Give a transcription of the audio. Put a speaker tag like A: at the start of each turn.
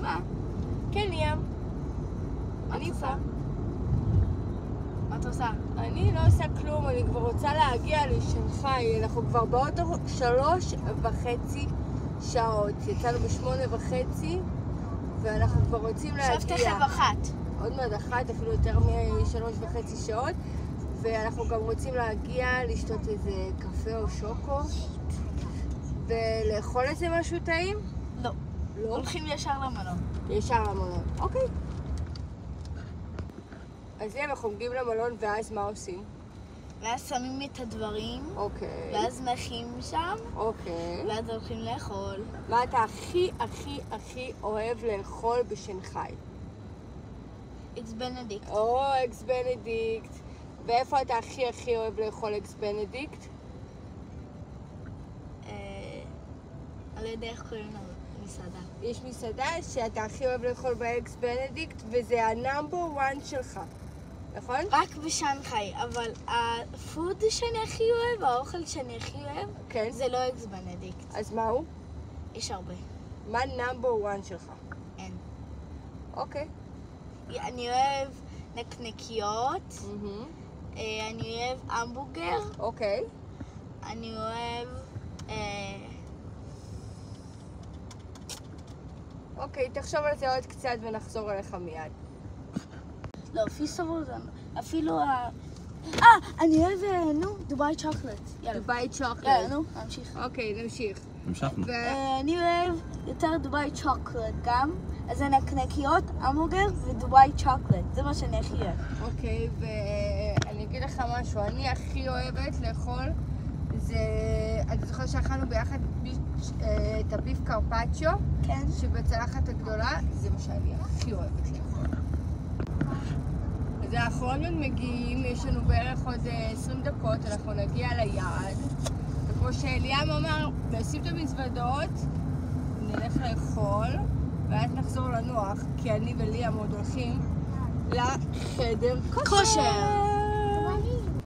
A: מה?
B: כן, ליאם.
A: אני פה. מה את עושה?
B: אני לא עושה כלום, אני כבר רוצה להגיע לשנגחאי. אנחנו כבר באוטו 3.5 שעות. יצאנו ב8:30, ואנחנו כבר רוצים להגיע.
A: עכשיו תכף 1.
B: עוד מעט 1, אפילו יותר מ3.5 שעות. ואנחנו גם רוצים להגיע, לשתות איזה קפה או שוקו. ולאכול איזה משהו טעים?
A: לא.
B: לא?
A: הולכים ישר למלון.
B: ישר למלון. אוקיי. אז אנחנו מגיעים למלון, ואז מה עושים?
A: ואז שמים את הדברים,
B: אוקיי.
A: ואז נחים שם,
B: אוקיי.
A: ואז הולכים לאכול.
B: מה אתה הכי אוהב לאכול בשנגחאי?
A: אקס בנדיקט.
B: או, אקס בנדיקט. ואיפה אתה הכי אוהב לאכול אקס בנדיקט?
A: אני לא יודע איך קוראים למסעדה.
B: יש מסעדה שאתה הכי אוהב לאכול באקס בנדיקט, וזה הנאמבר 1 שלך, נכון?
A: רק בשנגחאי, אבל הפוד שאני הכי אוהב, האוכל שאני הכי אוהב,
B: כן.
A: זה לא אקס בנדיקט.
B: אז מה הוא?
A: יש הרבה.
B: מה נאמבר 1 שלך?
A: אין.
B: אוקיי.
A: אני אוהב נקניקיות, אני אוהב המבורגר,
B: אוקיי.
A: אני אוהב...
B: אוקיי, תחשוב על זה עוד קצת ונחזור אליך מיד.
A: לא, אפילו אני אוהב, דובאי צ'וקולט. יאללה.
B: דובאי צ'וקולט.
A: יאללה, נמשיך.
B: אוקיי, נמשיך.
C: המשכנו.
A: אני אוהב יותר דובאי צ'וקולט גם, אז זה נקניקיות, המבורגר ודובאי צ'וקולט. זה מה שאני הכי אוהב.
B: אוקיי, ואני אגיד לך משהו, אני הכי אוהבת לאכול, זה... אתה זוכר שאכלנו ביחד את הביף קרפצ'יו?
A: כן.
B: שבצלחת הגדולה, זה מה שאני הכי אוהבת לאכול. אז אנחנו עוד מגיעים, יש לנו בערך עוד 20 דקות, אנחנו נגיע ליעד. וכמו שליאם אמר, נשים את המזוודות, נלך לאכול, ואז נחזור לנוח, כי אני וליאם עוד הולכים לחדר כושר.